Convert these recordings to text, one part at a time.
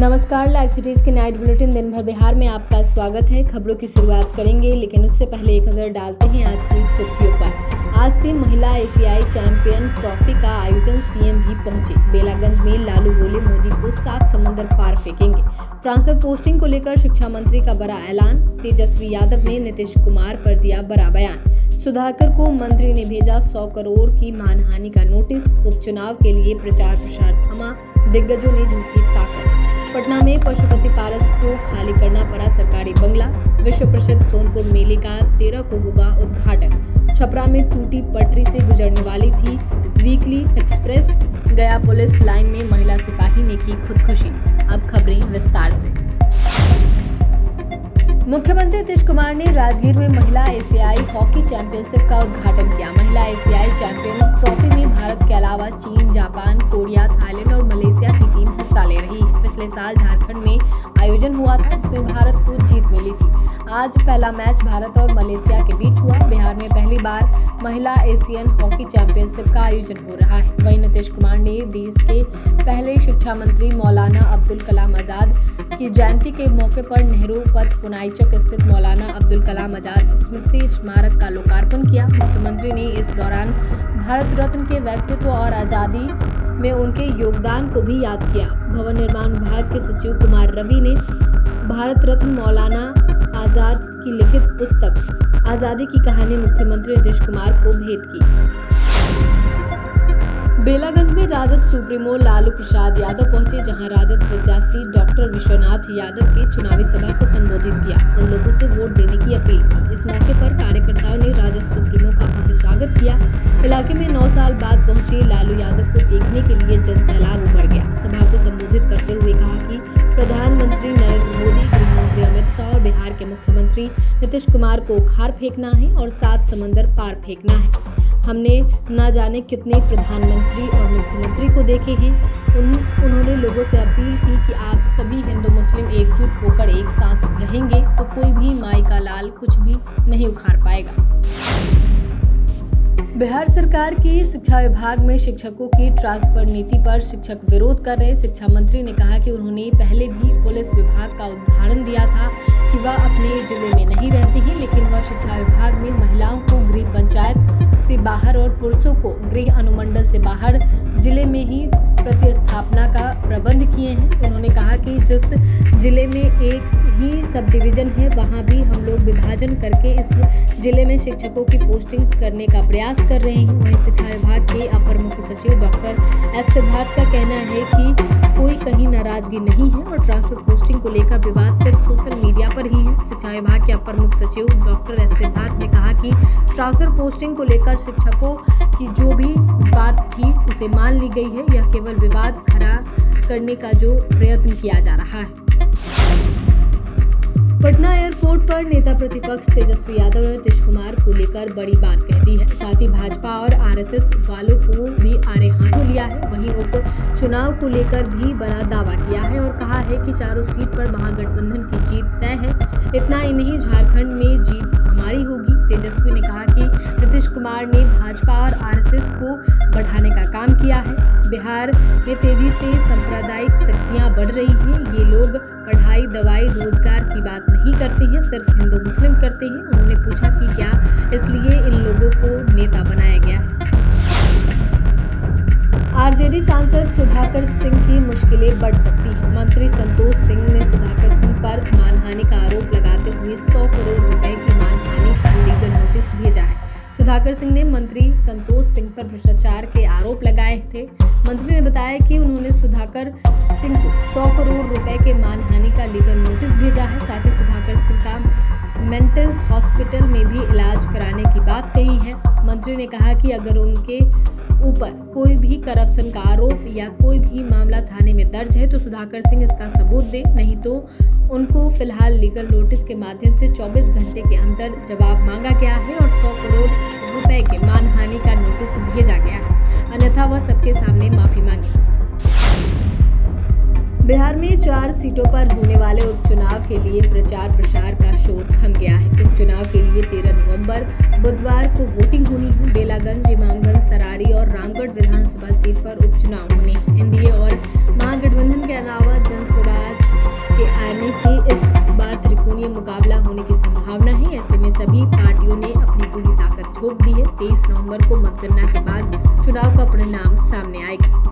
नमस्कार, live cities के night bulletin दिन भर बिहार में आपका स्वागत है। खबरों की शुरुआत करेंगे, लेकिन उससे पहले एक नजर डालते हैं आज की सुर्खियों पर। आज से महिला एशियाई चैंपियन ट्रॉफी का आयोजन सीएम भी पहुंचे। बेलागंज में लालू बोले मोदी को 7 समंदर पार फेंकेंगे। ट्रांसफर पोस्टिंग को लेकर शिक्षा मंत्री का बड़ा ऐलान। तेजस्वी यादव ने नीतीश कुमार पर दिया बड़ा बयान। सुधाकर को मंत्री ने भेजा 100 करोड़ की मानहानि का नोटिस। उपचुनाव के लिए प्रचार प्रसार थमा, दिग्गजों ने झोंकी ताकत। पटना में पशुपति पारस को खाली करना पड़ा सरकारी बंगला। विश्व प्रसिद्ध सोनपुर मेले का 13 को होगा उद्घाटन। छपरा में टूटी पटरी से गुजरने वाली थी वीकली एक्सप्रेस। गया पुलिस लाइन में महिला सिपाही ने की खुदकुशी। अब खबरें विस्तार से। मुख्यमंत्री नीतीश कुमार ने राजगीर में महिला एशियाई हॉकी चैंपियनशिप का उद्घाटन किया। महिला एशियाई चैंपियन ट्रॉफी में भारत के अलावा चीन, जापान, कोरिया, थाईलैंड और मलेशिया की टीम हिस्सा ले रही है। पिछले साल झारखंड में आयोजन हुआ था, जिसमें भारत को जीत मिली थी। आज पहला मैच भारत और मलेशिया के बीच हुआ। बिहार में पहली बार महिला एशियन हॉकी चैंपियनशिप का आयोजन हो रहा है। वहीं नीतीश कुमार ने देश के पहले शिक्षा मंत्री मौलाना अब्दुल कलाम आजाद की जयंती के मौके पर नेहरू पथ पुनाईचक स्थित मौलाना अब्दुल कलाम आजाद स्मृति स्मारक का लोकार्पण किया। मुख्यमंत्री ने इस दौरान भारत रत्न के व्यक्तित्व और आजादी में उनके योगदान को भी याद किया। भवन निर्माण विभाग के सचिव कुमार रवि ने भारत रत्न मौलाना आजाद की लिखित पुस्तक आजादी की कहानी मुख्यमंत्री नीतीश कुमार को भेंट की। बेलागंज में राजद सुप्रीमो लालू प्रसाद यादव पहुंचे, जहां राजद प्रत्याशी डॉक्टर विश्वनाथ यादव की चुनावी सभा को संबोधित किया और लोगों से वोट देने की अपील की। इस मौके पर कार्यकर्ताओं ने राजद सुप्रीमो का भव्य स्वागत किया। इलाके में 9 साल बाद पहुंचे लालू यादव को देखने के लिए जनसैलाब उमड़ गया। सभा को संबोधित करते हुए कहा कि प्रधानमंत्री नरेंद्र मोदी, गृह मंत्री अमित शाह और बिहार के मुख्यमंत्री नीतीश कुमार को खार फेंकना है और 7 समंदर पार फेंकना है। हमने न जाने कितने प्रधानमंत्री और मुख्यमंत्री को देखे हैं। उन्होंने लोगों से अपील की कि आप सभी हिंदू मुस्लिम एकजुट होकर एक साथ रहेंगे तो कोई भी माई का लाल कुछ भी नहीं उखाड़ पाएगा। बिहार सरकार की शिक्षा विभाग में शिक्षकों की ट्रांसफर नीति पर शिक्षक विरोध कर रहे हैं। शिक्षा मंत्री ने कहा कि उन्होंने पहले भी पुलिस विभाग का उदाहरण दिया था कि वह अपने जिले में नहीं रहती हैं, लेकिन वह शिक्षा विभाग में महिलाओं को गृह पंचायत से बाहर और पुरुषों को गृह अनुमंडल से बाहर जिले में ही प्रतिस्थापना का प्रबंध किए हैं। उन्होंने कहा कि जिस जिले में एक ही सब डिवीजन है, वहां भी हम लोग विभाजन करके इस जिले में शिक्षकों की पोस्टिंग करने का प्रयास कर रहे हैं। वहीं शिक्षा विभाग के अपर मुख्य सचिव डॉक्टर एस सिद्धार्थ का कहना है कि कोई कहीं नाराजगी नहीं है और ट्रांसफर पोस्टिंग को लेकर विवाद सिर्फ सोशल मीडिया पर ही है। शिक्षा विभाग के अपर मुख्य सचिव डॉक्टर एस सिद्धार्थ ने कहा कि ट्रांसफर पोस्टिंग को लेकर शिक्षकों की जो भी बात थी उसे मान ली गई है। यह केवल विवाद खड़ा करने का जो प्रयत्न किया जा रहा है। पटना एयरपोर्ट पर नेता प्रतिपक्ष तेजस्वी यादव ने नीतीश कुमार को लेकर बड़ी बात कह दी है। साथ ही भाजपा और आरएसएस वालों को भी आड़े हाथों लिया है। वहीं उप चुनाव को लेकर भी बड़ा दावा किया है और कहा है कि चारों सीट पर महागठबंधन की जीत तय है। इतना ही नहीं, झारखंड में जीत हमारी होगी। तेजस्वी ने कहा कि नीतीश कुमार ने भाजपा और आरएसएस को बढ़ाने का काम किया है। बिहार में तेजी से सांप्रदायिक शक्तियां बढ़ रही हैं। ये लोग पढ़ाई, दवाई, रोजगार की बात नहीं करते हैं, सिर्फ हिंदू मुस्लिम करते हैं। उन्होंने पूछा कि क्या इसलिए इन लोगों को नेता बनाया गया है। आरजेडी सांसद सुधाकर सिंह की मुश्किलें बढ़ सकती हैं। मंत्री संतोष सिंह ने सुधाकर सिंह पर मानहानि का आरोप लगाते हुए 100 करोड़ रुपए की मानहानि का लीगल नोटिस भेजा है। सुधाकर सिंह ने मंत्री संतोष सिंह पर भ्रष्टाचार के आरोप लगाए थे। मंत्री ने बताया कि उन्होंने सुधाकर सिंह को 100 करोड़ रुपए के मानहानि का लीगल नोटिस भेजा है। साथ ही सुधाकर सिंह का मेंटल हॉस्पिटल में भी इलाज कराने की बात कही है। मंत्री ने कहा कि अगर उनके ऊपर कोई भी करप्शन का आरोप या कोई भी मामला थाने में दर्ज है तो सुधाकर सिंह इसका सबूत दे, नहीं तो उनको फिलहाल लीगल नोटिस के माध्यम से 24 घंटे के अंदर जवाब मांगा गया है और 100 करोड़ रुपए के मानहानि का नोटिस भेजा गया है, अन्यथा वह सबके सामने माफी मांगे। बिहार में 4 सीटों पर होने वाले उपचुनाव के लिए प्रचार प्रसार का शोर थम गया है। उपचुनाव के लिए 13 नवंबर बुधवार को वोटिंग होनी है। बेलागंज, इमामगंज, तरारी और रामगढ़ विधानसभा सीट पर उपचुनाव होने हैं। एनडीए और महागठबंधन के अलावा जनसुराज रोक दी है। 23 नवंबर को मतगणना के बाद चुनाव का परिणाम सामने आएगा।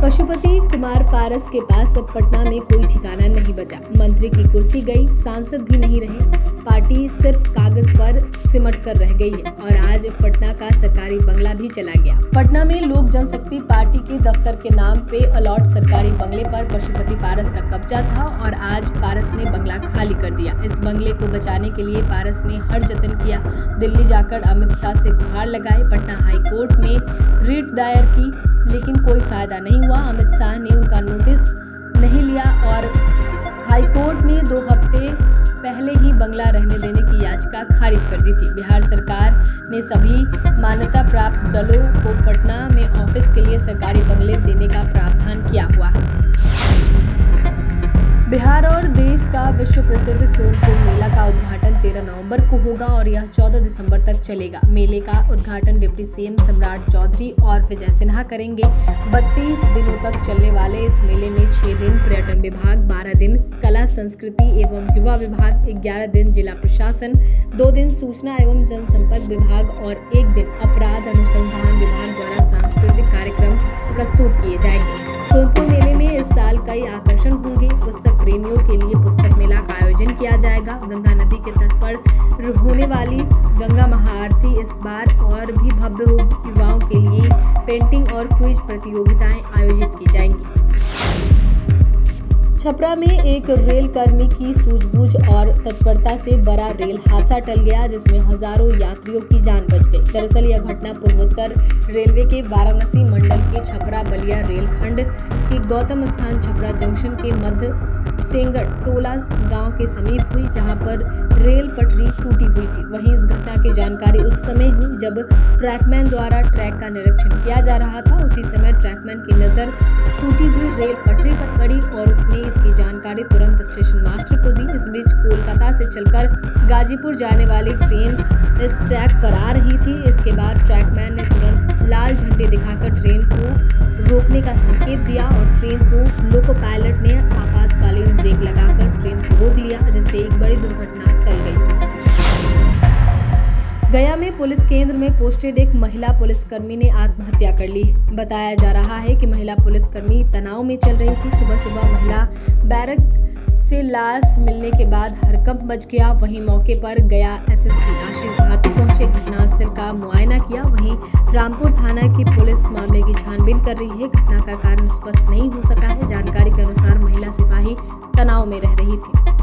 पशुपति कुमार पारस के पास अब पटना में कोई ठिकाना नहीं बचा। मंत्री की कुर्सी गई, सांसद भी नहीं रहे, पार्टी सिर्फ कागज पर सिमट कर रह गई है और आज पटना का सरकारी बंगला भी चला गया। पटना में लोक जनशक्ति पार्टी के दफ्तर के नाम पे अलॉट सरकारी बंगले पर पशुपति पारस का कब्जा था और आज पारस ने बंगला खाली कर दिया। इस बंगले को बचाने के लिए पारस ने हर जतन किया। दिल्ली जाकर अमित शाह से गुहार लगाई, पटना हाई कोर्ट में रिट दायर की, लेकिन कोई फायदा नहीं हुआ। अमित शाह ने उनका नोटिस नहीं लिया और हाईकोर्ट ने 2 हफ्ते पहले ही बंगला रहने देने की याचिका खारिज कर दी थी। बिहार सरकार ने सभी मान्यता प्राप्त दलों को पटना में ऑफिस के लिए सरकारी बंगले देने का प्रावधान किया हुआ है। बिहार और देश का विश्व प्रसिद्ध सोनपुर मेला का उद्घाटन 13 नवंबर को होगा और यह 14 दिसंबर तक चलेगा। मेले का उद्घाटन डिप्टी सीएम सम्राट चौधरी और विजय सिन्हा करेंगे। 32 दिनों तक चलने वाले इस मेले में 6 दिन पर्यटन विभाग, 12 दिन कला संस्कृति एवं युवा विभाग, 11 दिन जिला प्रशासन, 2 दिन सूचना एवं जनसंपर्क विभाग और 1 दिन अपराध अनुसंधान विभाग द्वारा सांस्कृतिक कार्यक्रम प्रस्तुत किए जाएंगे। सोनपुर मेले में इस साल कई आकर्षण होंगे। पुस्तक प्रेमियों के लिए पुस्तक मेला का आयोजन किया जाएगा। गंगा नदी के तट पर होने वाली गंगा महाआरती इस बार और भी भव्य होगी। युवाओं के लिए पेंटिंग और क्विज प्रतियोगिताएं आयोजित की जाएंगी। छपरा में एक रेल कर्मी की सूझबूझ और तत्परता से बड़ा रेल हादसा टल गया, जिसमें हजारों यात्रियों की जान बच गई। दरअसल यह घटना पूर्वोत्तर रेलवे के वाराणसी मंडल के छपरा बलिया रेलखंड के गौतम स्थान छपरा जंक्शन के मध्य सेंगड़ टोला गांव के समीप हुई, जहां पर रेल पटरी टूटी हुई थी। वहीं इस घटना की जानकारी उस समय हुई जब ट्रैकमैन द्वारा ट्रैक का निरीक्षण किया जा रहा था। उसी समय ट्रैकमैन की नजर टूटी हुई रेल पटरी पर पड़ी और उसने इसकी जानकारी तुरंत स्टेशन मास्टर को दी। इस बीच कोलकाता से चलकर गाजीपुर जाने वाली ट्रेन इस ट्रैक पर आ रही थी। इसके बाद ट्रैकमैन ने तुरंत लाल झंडे दिखाकर ट्रेन को रोकने का संकेत दिया और ट्रेन को लोको पायलट ने आपातकालीन ब्रेक लगाकर ट्रेन को रोक लिया, जिससे एक बड़ी दुर्घटना टल गई। गया में पुलिस केंद्र में पोस्टेड एक महिला पुलिसकर्मी ने आत्महत्या कर ली। बताया जा रहा है कि महिला पुलिसकर्मी तनाव में चल रही थी। सुबह सुबह महिला बैरक से लाश मिलने के बाद हड़कंप मच गया। वहीं मौके पर गया एसएसपी आशीष भारती पहुंचे, घटनास्थल का मुआयना किया। वहीं रामपुर थाना की पुलिस मामले की छानबीन कर रही है। घटना का कारण स्पष्ट नहीं हो सका है। जानकारी के अनुसार महिला सिपाही तनाव में रह रही थी।